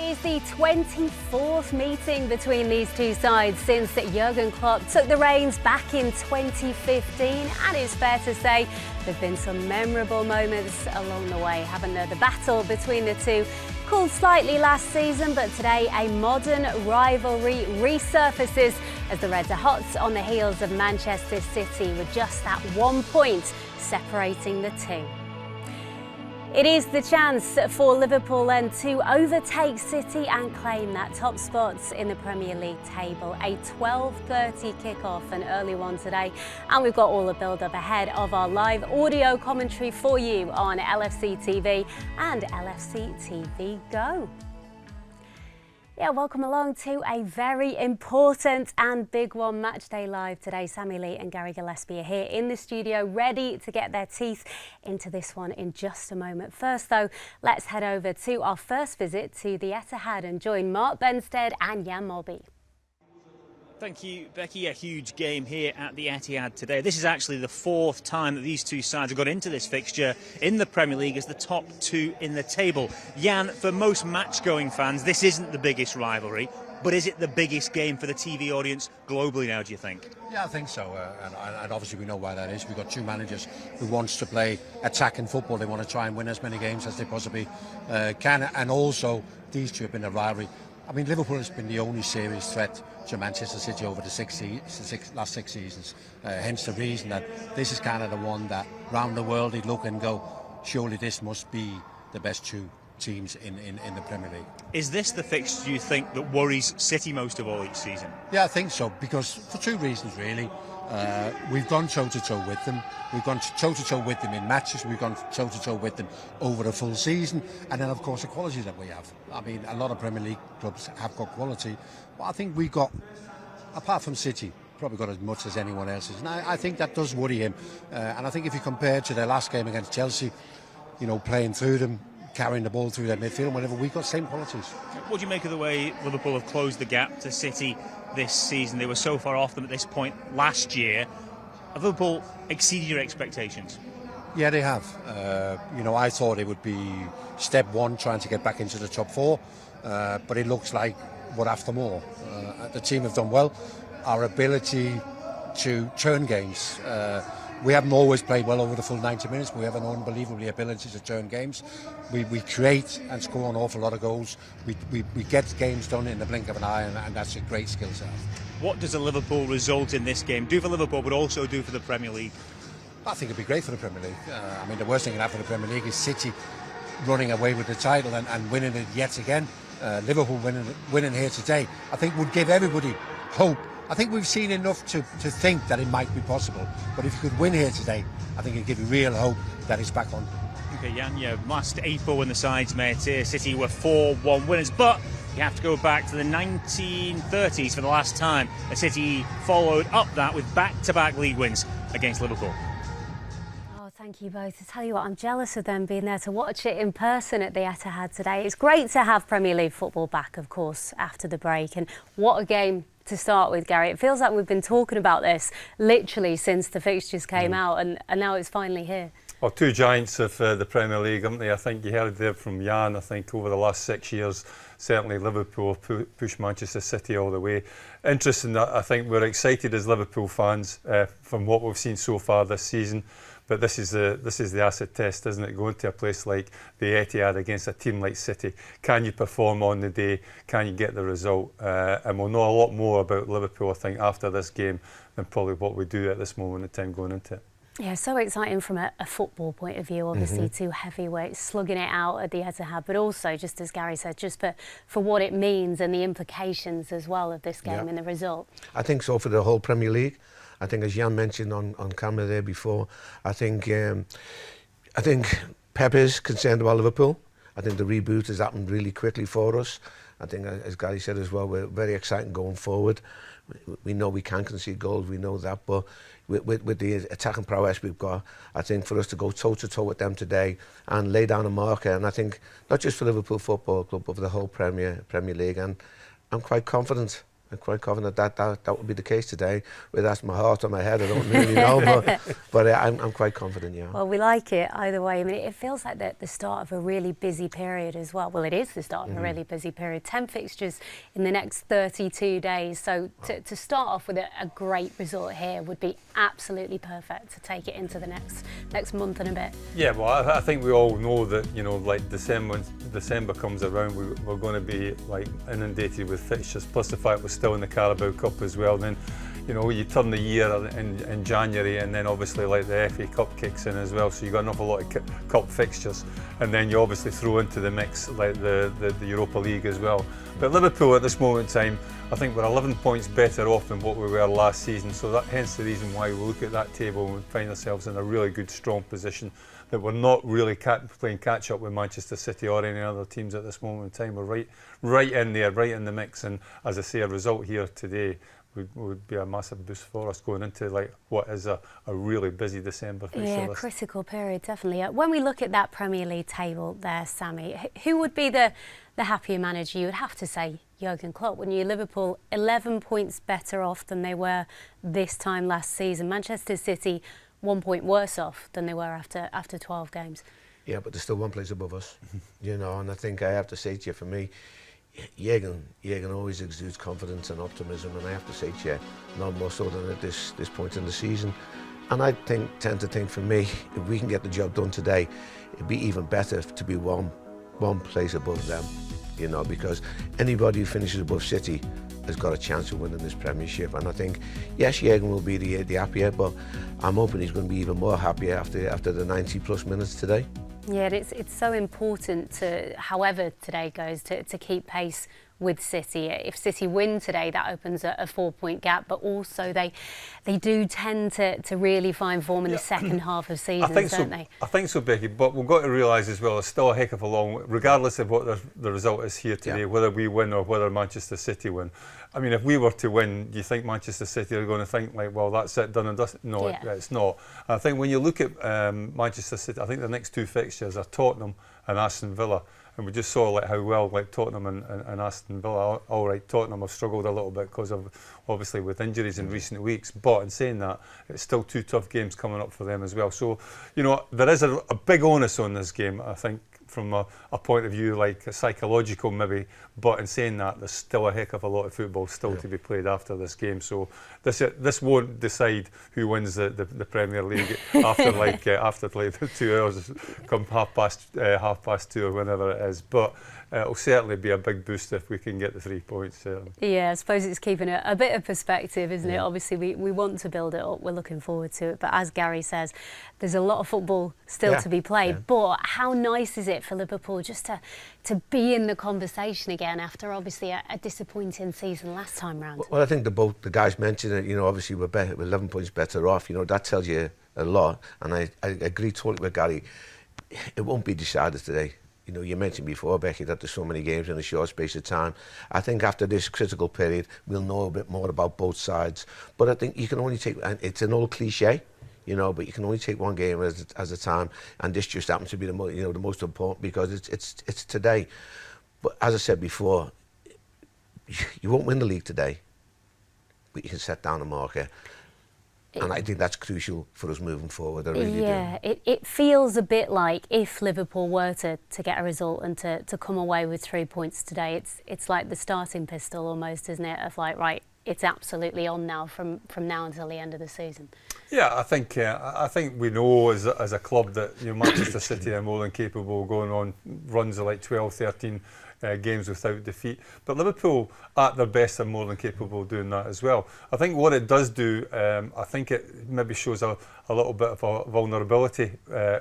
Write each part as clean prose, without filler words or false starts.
is the 24th meeting between these two sides since Jürgen Klopp took the reins back in 2015, and it's fair to say there have been some memorable moments along the way, haven't there? The battle between the two cooled slightly last season, but today a modern rivalry resurfaces as the Reds are hot on the heels of Manchester City, with just that 1 point separating the two. It is the chance for Liverpool then to overtake City and claim that top spots in the Premier League table. A 12:30 kickoff, an early one today, and we've got all the build-up ahead of our live audio commentary for you on LFC TV and LFC TV Go. Yeah, welcome along to a very important and big one. Matchday Live today. Sammy Lee and Gary Gillespie are here in the studio, ready to get their teeth into this one in just a moment. First, though, let's head over to our first visit to the Etihad and join Mark Benstead and Jan Molby. Thank you, Becky. A huge game here at the Etihad today. This is actually the fourth time that these two sides have got into this fixture in the Premier League as the top two in the table. Jan, for most match-going fans, this isn't the biggest rivalry, but is it the biggest game for the TV audience globally now, do you think? Yeah, I think so, and obviously we know why that is. We've got two managers who wants to play attacking football. They want to try and win as many games as they possibly can, and also these two have been a rivalry. I mean, Liverpool has been the only serious threat to Manchester City over the last six seasons. Hence the reason that this is kind of the one that round the world they'd look and go, surely this must be the best two teams in the Premier League. Is this the fixture you think that worries City most of all each season? Yeah, I think so, because for two reasons really. We've gone toe-to-toe with them. We've gone toe-to-toe with them in matches. We've gone toe-to-toe with them over a full season. And then, of course, the quality that we have. I mean, a lot of Premier League clubs have got quality. But I think we got, apart from City, probably got as much as anyone else's. And I think that does worry him. And I think if you compare to their last game against Chelsea, you know, playing through them, carrying the ball through their midfield, whatever, we've got same qualities. What do you make of the way Liverpool have closed the gap to City this season? They were so far off them at this point last year. Have Liverpool exceeded your expectations? Yeah, they have. You know, I thought it would be step one, trying to get back into the top four, but it looks like we're after more. The team have done well. Our ability to turn games. We haven't always played well over the full 90 minutes, but we have an unbelievable ability to turn games. We create and score an awful lot of goals. We get games done in the blink of an eye, and that's a great skill set. What does a Liverpool result in this game do for Liverpool, but also do for the Premier League? I think it'd be great for the Premier League. I mean, the worst thing that can happen for the Premier League is City running away with the title and winning it yet again. Liverpool winning here today, I think, would give everybody hope. I think we've seen enough to think that it might be possible. But if you could win here today, I think it'd give you real hope that it's back on. OK, Jan, yeah, last April when the sides met here, City were 4-1 winners. But you have to go back to the 1930s for the last time a City followed up that with back-to-back league wins against Liverpool. Thank you both. To tell you what, I'm jealous of them being there to watch it in person at the Etihad today. It's great to have Premier League football back, of course, after the break. And what a game to start with, Gary. It feels like we've been talking about this literally since the fixtures came out, and now it's finally here. Well, two giants of the Premier League, haven't they? I think you heard there from Jan. I think over the last 6 years, certainly Liverpool pushed Manchester City all the way. Interesting that I think we're excited as Liverpool fans from what we've seen so far this season. But this is the acid test, isn't it? Going to a place like the Etihad against a team like City. Can you perform on the day? Can you get the result? And we'll know a lot more about Liverpool, I think, after this game than probably what we do at this moment in time going into it. Yeah, so exciting from a football point of view, obviously, two heavyweights slugging it out at the Etihad, but also, just as Gary said, just for what it means and the implications as well of this game and the result. I think so for the whole Premier League. I think, as Jan mentioned on camera there before, I think Pep is concerned about Liverpool. I think the reboot has happened really quickly for us. I think, as Gary said as well, we're very exciting going forward. We know we can concede goals, we know that, but with the attacking prowess we've got, I think for us to go toe-to-toe with them today and lay down a marker, and I think not just for Liverpool Football Club, but for the whole Premier League, and I'm quite confident I'm quite confident that will be the case today. Whether that's my heart or my head, I don't really know, but I'm quite confident, yeah. Well, we like it either way. I mean, it feels like the start of a really busy period as well. Well, it is the start of a really busy period. 10 fixtures in the next 32 days. So to start off with a great result here would be absolutely perfect to take it into the next month and a bit. Yeah, well, I think we all know that, you know, like December comes around, we're going to be like inundated with fixtures, plus the fact we're still in the Carabao Cup as well. Then, you know, you turn the year in January, and then obviously like the FA Cup kicks in as well, so you've got an awful lot of cup fixtures, and then you obviously throw into the mix like the Europa League as well. But Liverpool at this moment in time, I think we're 11 points better off than what we were last season, so that hence the reason why we look at that table and we find ourselves in a really good strong position, that we're not really playing catch up with Manchester City or any other teams at this moment in time. We're right in there, right in the mix, and as I say, a result here today would be a massive boost for us going into like what is a really busy December fixture list. Yeah, critical period, definitely. When we look at that Premier League table there, Sammy, who would be the happier manager? You would have to say Jürgen Klopp, wouldn't you? Liverpool 11 points better off than they were this time last season. Manchester City 1 point worse off than they were after 12 games. Yeah, but there's still one place above us, you know, and I think I have to say to you, for me, Jürgen always exudes confidence and optimism, and I have to say to you, none more so than at this point in the season. And I tend to think, for me, if we can get the job done today, it'd be even better to be one place above them, you know, because anybody who finishes above City has got a chance of winning this Premiership. And I think, yes, Jürgen will be the happier, but I'm hoping he's going to be even more happier after the 90+ minutes today. Yeah, it's so important to, however today goes, to keep pace with City. If City win today, that opens a 4-point gap, but also they do tend to really find form in the second half of seasons, don't they? I think so, Becky, but we've got to realise as well, there's still a heck of a long, regardless of what the result is here today, whether we win or whether Manchester City win. I mean, if we were to win, do you think Manchester City are going to think like, well, that's it, done and dusted? No, it's not. I think when you look at Manchester City, I think the next two fixtures are Tottenham and Aston Villa. And we just saw like how well like Tottenham and Aston Villa. All right, Tottenham have struggled a little bit because of obviously with injuries in recent weeks. But in saying that, it's still two tough games coming up for them as well. So, you know, there is a big onus on this game, I think, from a point of view like a psychological maybe. But in saying that, there's still a heck of a lot of football still to be played after this game. So this won't decide who wins the Premier League after the 2 hours, come half past 2 or whenever it is. But it'll certainly be a big boost if we can get the 3 points. Yeah, I suppose it's keeping a bit of perspective, isn't it? Obviously, we want to build it up. We're looking forward to it. But as Gary says, there's a lot of football still to be played. Yeah. But how nice is it for Liverpool just to be in the conversation again after obviously a disappointing season last time round? Well, I think the guys mentioned it. You know, obviously we're 11 points better off. You know, that tells you a lot. And I agree totally with Gary. It won't be decided today. You know, you mentioned before, Becky, that there's so many games in a short space of time. I think after this critical period, we'll know a bit more about both sides. But I think you can only take, and it's an old cliche, you know, but you can only take one game at a time. And this just happens to be the most important because it's today. But as I said before, you won't win the league today, but you can set down a marker. And I think that's crucial for us moving forward. I really do. Yeah, it feels a bit like if Liverpool were to get a result and to come away with 3 points today, it's like the starting pistol almost, isn't it? Of like, right, it's absolutely on now from now until the end of the season. Yeah, I think we know as a club that, you know, Manchester City are more than capable of going on runs of like 12, 13 games without defeat. But Liverpool, at their best, are more than capable of doing that as well. I think what it does do, I think it maybe shows a little bit of a vulnerability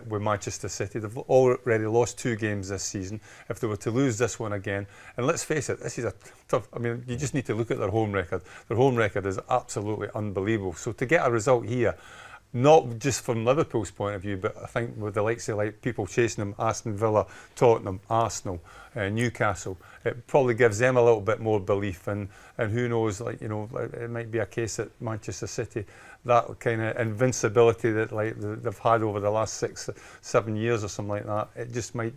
with Manchester City. They've already lost 2 games this season. If they were to lose this one again, and let's face it, this is a tough, I mean, you just need to look at their home record. Their home record is absolutely unbelievable. So to get a result here, not just from Liverpool's point of view, but I think with the likes of like people chasing them, Aston Villa, Tottenham, Arsenal, Newcastle, it probably gives them a little bit more belief. And who knows, like, you know, it might be a case that Manchester City, that kind of invincibility that they've had over the last 6-7 years or something like that. It just might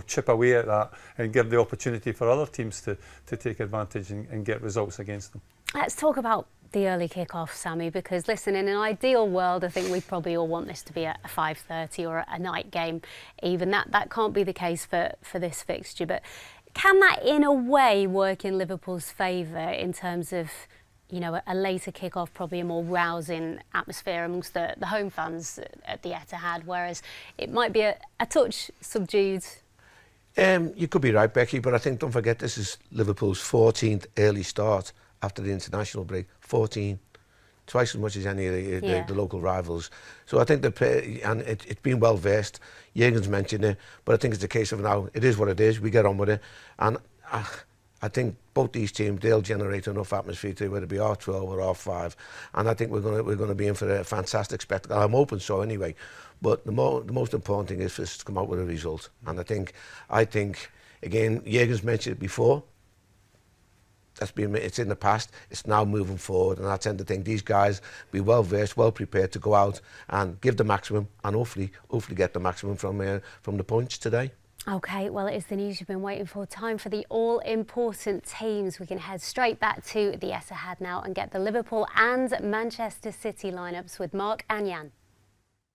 chip away at that and give the opportunity for other teams to take advantage and get results against them. Let's talk about the early kick-off, Sammy, because listen, in an ideal world, I think we probably all want this to be a 5:30 or a night game. Even that can't be the case for this fixture. But can that, in a way, work in Liverpool's favour in terms of, a later kick-off, probably a more rousing atmosphere amongst the home fans at the Etihad, whereas it might be a touch subdued? You could be right, Becky, but I think, don't forget, this is Liverpool's 14th early start after the international break. 14, twice as much as any of the local rivals. So I think it's been well versed. Jürgen's mentioned it, but I think it's a case of now, it is what it is, we get on with it. And I think both these teams, they'll generate enough atmosphere to whether it be R12 or R5, and I think we're going to be in for a fantastic spectacle. I'm hoping so anyway. But the most important thing is for us to come out with a result. And I think again, Jürgen's mentioned it before. It's in the past. It's now moving forward, and I tend to think these guys be well versed, well prepared to go out and give the maximum, and hopefully get the maximum from the points today. OK, well, it is the news you've been waiting for. Time for the all-important teams. We can head straight back to the Etihad now and get the Liverpool and Manchester City lineups with Mark and Jan.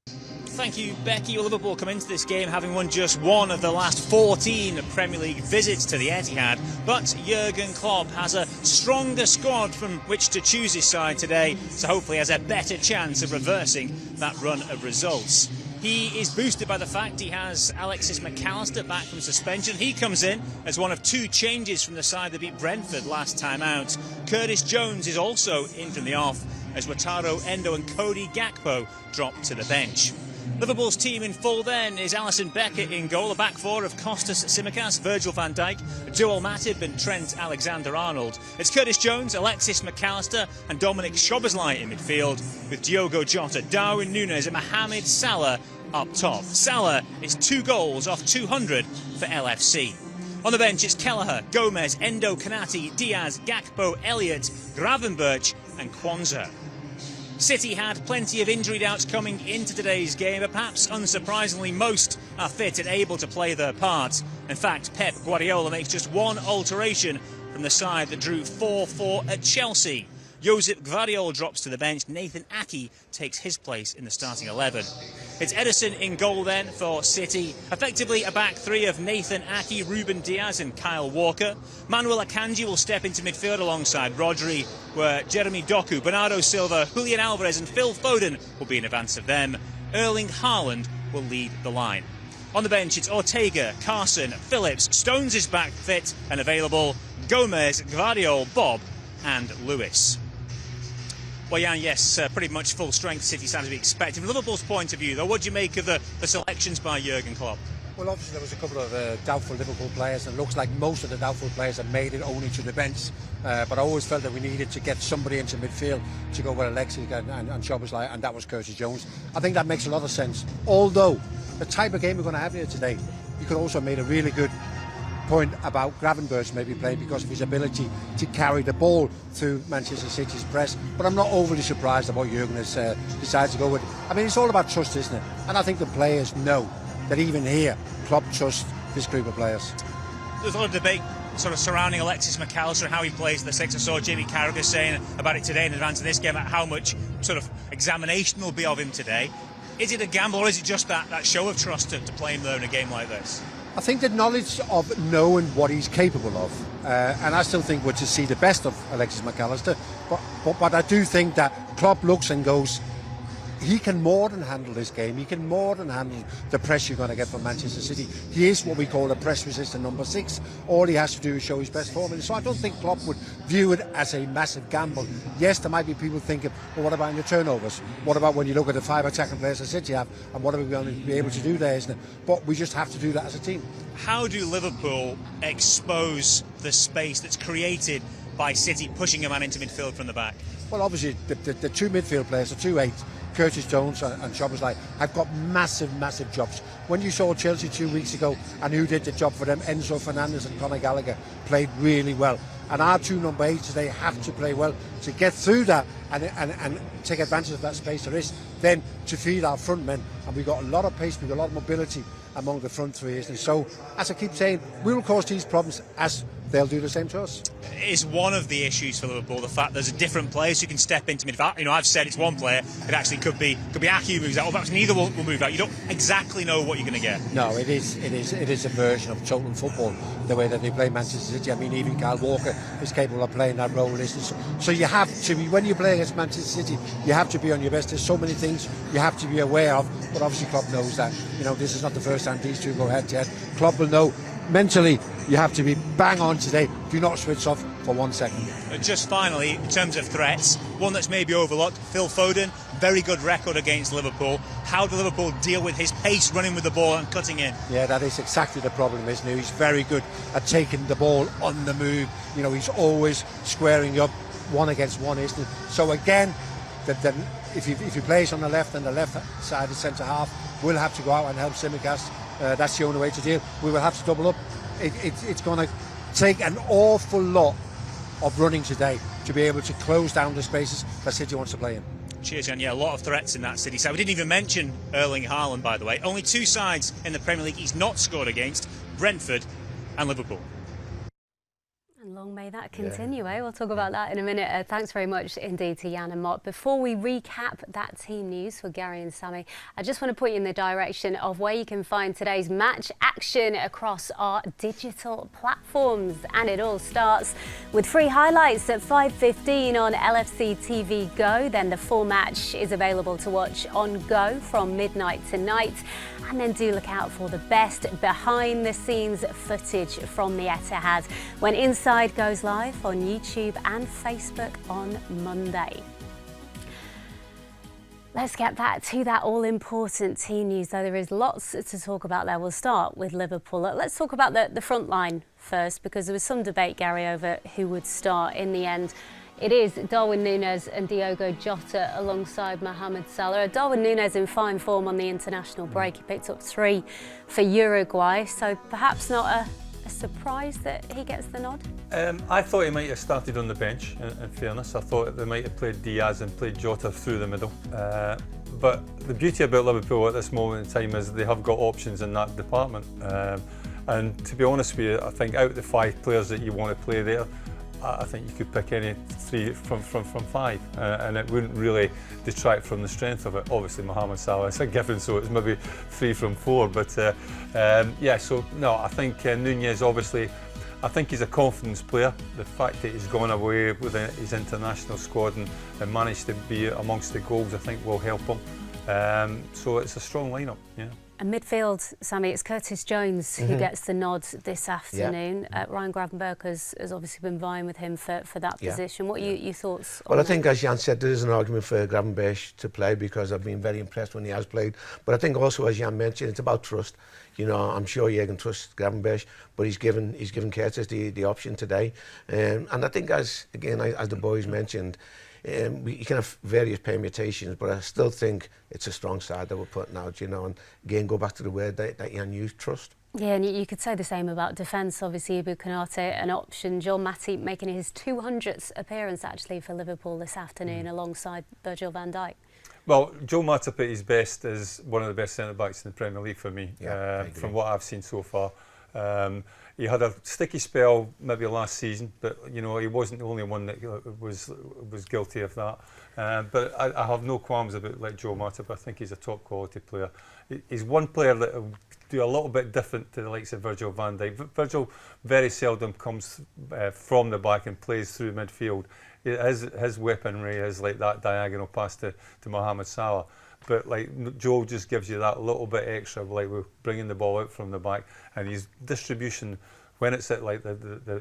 Thank you, Becky. Liverpool come into this game having won just one of the last 14 Premier League visits to the Etihad, but Jürgen Klopp has a stronger squad from which to choose his side today, so hopefully has a better chance of reversing that run of results. He is boosted by the fact he has Alexis McAllister back from suspension. He comes in as one of two changes from the side that beat Brentford last time out. Curtis Jones is also in from the off as Wataru Endo and Cody Gakpo drop to the bench. Liverpool's team in full then is Alisson Becker in goal, a back four of Kostas Tsimikas, Virgil van Dijk, Joel Matip and Trent Alexander-Arnold. It's Curtis Jones, Alexis McAllister and Dominic Szoboszlai in midfield, with Diogo Jota, Darwin Núñez and Mohamed Salah up top. Salah is 2 goals off 200 for LFC. On the bench it's Kelleher, Gomez, Endo, Kanati, Diaz, Gakpo, Elliott, Gravenberch and Kwanzaa. City had plenty of injury doubts coming into today's game, but perhaps unsurprisingly most are fit and able to play their part. In fact, Pep Guardiola makes just one alteration from the side that drew 4-4 at Chelsea. Josip Gvardiol drops to the bench. Nathan Ake takes his place in the starting 11. It's Ederson in goal then for City. Effectively a back three of Nathan Ake, Ruben Diaz and Kyle Walker. Manuel Akanji will step into midfield alongside Rodri, where Jeremy Doku, Bernardo Silva, Julian Alvarez and Phil Foden will be in advance of them. Erling Haaland will lead the line. On the bench it's Ortega, Carson, Phillips, Stones is back fit and available, Gomez, Gvardiol, Bob and Lewis. Well, Jan, yes, pretty much full strength City side to be expected. From Liverpool's point of view, though, what do you make of the selections by Jürgen Klopp? Well, obviously there was a couple of doubtful Liverpool players, and it looks like most of the doubtful players have made it only to the bench. But I always felt that we needed to get somebody into midfield to go with Alexis and Szoboszlai, and that was Curtis Jones. I think that makes a lot of sense. Although the type of game we're going to have here today, you could also make a really good point about Gravenberch maybe playing because of his ability to carry the ball through Manchester City's press. But I'm not overly surprised about Jürgen has decided to go with. I mean, it's all about trust, isn't it? And I think the players know that even here, Klopp trusts this group of players. There's a lot of debate sort of surrounding Alexis McAllister and how he plays the six. I saw Jamie Carragher saying about it today in advance of this game, about how much sort of examination will be of him today. Is it a gamble, or is it just that show of trust to play him there in a game like this? I think the knowledge of knowing what he's capable of, and I still think we're to see the best of Alexis McAllister, but I do think that Klopp looks and goes, he can more than handle this game. He can more than handle the press you're going to get from Manchester City. He is what we call a press-resistant number 6. All he has to do is show his best form. And so I don't think Klopp would view it as a massive gamble. Yes, there might be people thinking, well, what about in the turnovers? What about when you look at the 5 attacking players that City have? And what are we going to be able to do there, isn't it? But we just have to do that as a team. How do Liverpool expose the space that's created by City pushing a man into midfield from the back? Well, obviously, the two midfield players, the 2-8, Curtis Jones and Szoboszlai, have got massive jobs. When you saw Chelsea 2 weeks ago and who did the job for them, Enzo Fernandez and Conor Gallagher played really well. And our two number 8s today have to play well to get through that and take advantage of that space there is. Then to feed our front men, and we've got a lot of pace, we've got a lot of mobility among the front three, isn't it? So, as I keep saying, we will cause these problems as they'll do the same to us. Is one of the issues for Liverpool the fact there's a different players who can step into midfield? You know, I've said it's one player. It actually could be Aki who moves out, or perhaps neither will move out. You don't exactly know what you're going to get. No, it is a version of total football, the way that they play Manchester City. I mean, even Kyle Walker is capable of playing that role, isn't it? So you have to be, when you play against Manchester City, you have to be on your best. There's so many things you have to be aware of, but obviously Klopp knows that. You know, this is not the first time these two go head to head. Klopp will know mentally you have to be bang on today. Do not switch off for 1 second. Just finally, in terms of threats, one that's maybe overlooked, Phil Foden, very good record against Liverpool. How do Liverpool deal with his pace running with the ball and cutting in? Yeah, that is exactly the problem, isn't it? He's very good at taking the ball on the move. You know, he's always squaring up 1 against 1, isn't it? So again, if he plays on the left and the left side of centre half, we'll have to go out and help Simicast. That's the only way to deal. We will have to double up. It's going to take an awful lot of running today to be able to close down the spaces that City wants to play in. Cheers, Jan. Yeah, a lot of threats in that City side. We didn't even mention Erling Haaland, by the way. Only 2 sides in the Premier League he's not scored against, Brentford and Liverpool. And long may that continue, eh? We'll talk about that in a minute. Thanks very much indeed to Jan and Mott. Before we recap that team news for Gary and Sammy, I just want to point you in the direction of where you can find today's match action across our digital platforms. And it all starts with free highlights at 5:15 on LFC TV Go. Then the full match is available to watch on Go from midnight tonight. And then do look out for the best behind-the-scenes footage from the Etihad when Inside goes live on YouTube and Facebook on Monday. Let's get back to that all-important team news, though there is lots to talk about there. We'll start with Liverpool. Let's talk about the front line first, because there was some debate, Gary, over who would start in the end. It is Darwin Núñez and Diogo Jota alongside Mohamed Salah. Darwin Núñez in fine form on the international break. He picked up 3 for Uruguay, so perhaps not a surprise that he gets the nod? I thought he might have started on the bench, in fairness. I thought they might have played Diaz and played Jota through the middle. But the beauty about Liverpool at this moment in time is they have got options in that department. And to be honest with you, I think out of the 5 players that you want to play there, I think you could pick any 3 from 5, and it wouldn't really detract from the strength of it. Obviously, Mohamed Salah is a given, so it's maybe 3 from 4. But yeah, so no, I think Núñez, obviously, I think he's a confidence player. The fact that he's gone away with his international squad and managed to be amongst the goals, I think will help him. So it's a strong lineup, yeah. And midfield, Sammy, it's Curtis Jones who gets the nod this afternoon. Ryan Gravenberg has obviously been vying with him for that position. What are your thoughts on Well, I think, as Jan said, there is an argument for Gravenberg to play because I've been very impressed when he has played. But I think also, as Jan mentioned, it's about trust. You know, I'm sure Jürgen trusts Gravenberg, but he's given Curtis the option today. And I think, as the boys mentioned, you can have various permutations, but I still think it's a strong side that we're putting out, you know, and again, go back to the word that Jan used, trust. Yeah, and you could say the same about defence. Obviously, Ibu Konate, an option. Joel Matip making his 200th appearance, actually, for Liverpool this afternoon, alongside Virgil van Dijk. Well, Joel Matip at his best is one of the best centre-backs in the Premier League for me, from what I've seen so far. He had a sticky spell maybe last season, but you know he wasn't the only one that was guilty of that. But I have no qualms about Joel Matip. I think he's a top quality player. He's one player that will do a little bit different to the likes of Virgil van Dijk. Virgil very seldom comes from the back and plays through midfield. His weaponry is like that diagonal pass to Mohamed Salah. But like Joel just gives you that little bit extra, like we're bringing the ball out from the back, and his distribution, when it's at like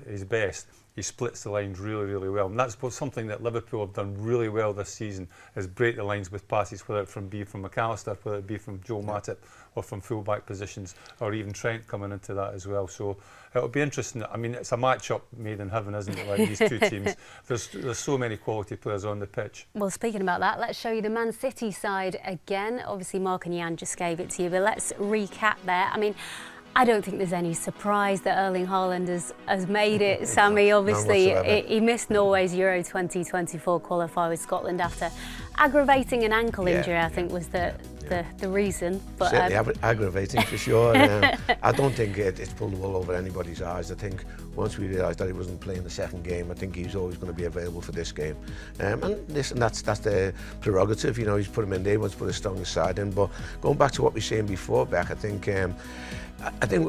his best, he splits the lines really, really well. And that's something that Liverpool have done really well this season, is break the lines with passes, whether it be from McAllister, whether it be from Joel Matip, or from full-back positions, or even Trent coming into that as well. So it'll be interesting. I mean, it's a match-up made in heaven, isn't it, like these two teams. There's so many quality players on the pitch. Well, speaking about that, let's show you the Man City side again. Obviously, Mark and Jan just gave it to you, but let's recap there. I mean, I don't think there's any surprise that Erling Haaland has made it, Sammy. Obviously, he missed Norway's Euro 2024 qualifier with Scotland after aggravating an ankle injury, I think was the reason. But certainly aggravating for sure. I don't think it's pulled the wool over anybody's eyes. I think once we realised that he wasn't playing the second game, I think he's always going to be available for this game. And listen, that's the prerogative. You know, he's put him in there, he wants to put his strongest side in. But going back to what we were saying before, Beck, I think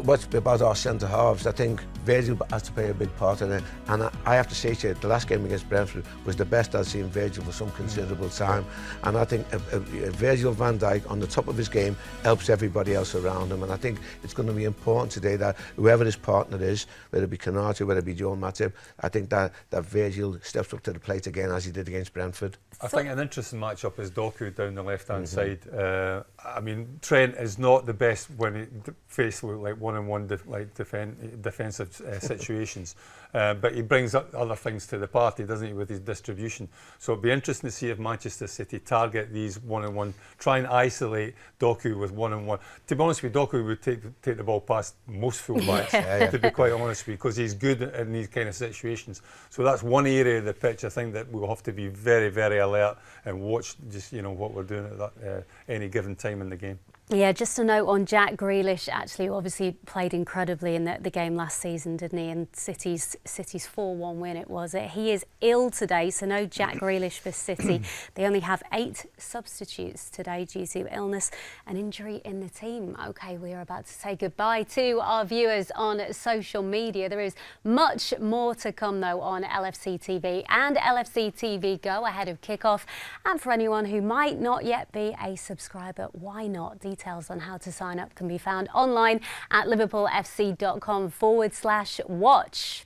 what's about our centre halves, I think Virgil has to play a big part in it. And I have to say to you, the last game against Brentford was the best I've seen Virgil for some considerable time. And I think Virgil van Dijk on the top of his game helps everybody else around him. And I think it's going to be important today that whoever his partner is, whether it be Konate, whether it be Joel Matip, I think that Virgil steps up to the plate again as he did against Brentford. I think an interesting matchup is Doku down the left-hand side. I mean, Trent is not the best when he faces like one-on-one defensive situations, but he brings up other things to the party, doesn't he, with his distribution. So it'll be interesting to see if Manchester City target these one-on-one, try and isolate Doku with one-on-one. To be honest with you, Doku would take the ball past most fullbacks, to be quite honest with you, because he's good in these kind of situations. So that's one area of the pitch I think that we'll have to be very, very alert and watch just, you know, what we're doing at any given time in the game. Yeah, just a note on Jack Grealish, actually, obviously played incredibly in the game last season, didn't he? And City's 4-1 win it was. He is ill today, so no Jack Grealish for City. They only have 8 substitutes today due to illness and injury in the team. OK, we are about to say goodbye to our viewers on social media. There is much more to come, though, on LFC TV and LFC TV Go ahead of kickoff. And for anyone who might not yet be a subscriber, why not? Details on how to sign up can be found online at liverpoolfc.com/watch.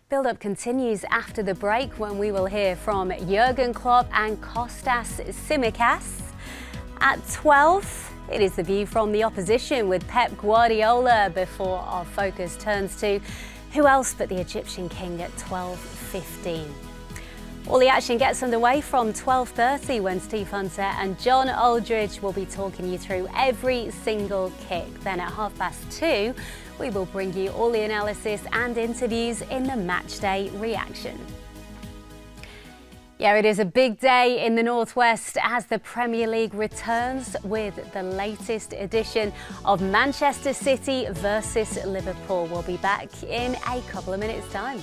Build-up continues after the break when we will hear from Jürgen Klopp and Kostas Tsimikas. At 12, it is the view from the opposition with Pep Guardiola before our focus turns to who else but the Egyptian king at 12:15. All the action gets underway from 12:30 when Steve Hunter and John Aldridge will be talking you through every single kick. Then at 2:30, we will bring you all the analysis and interviews in the Matchday reaction. Yeah, it is a big day in the Northwest as the Premier League returns with the latest edition of Manchester City versus Liverpool. We'll be back in a couple of minutes' time.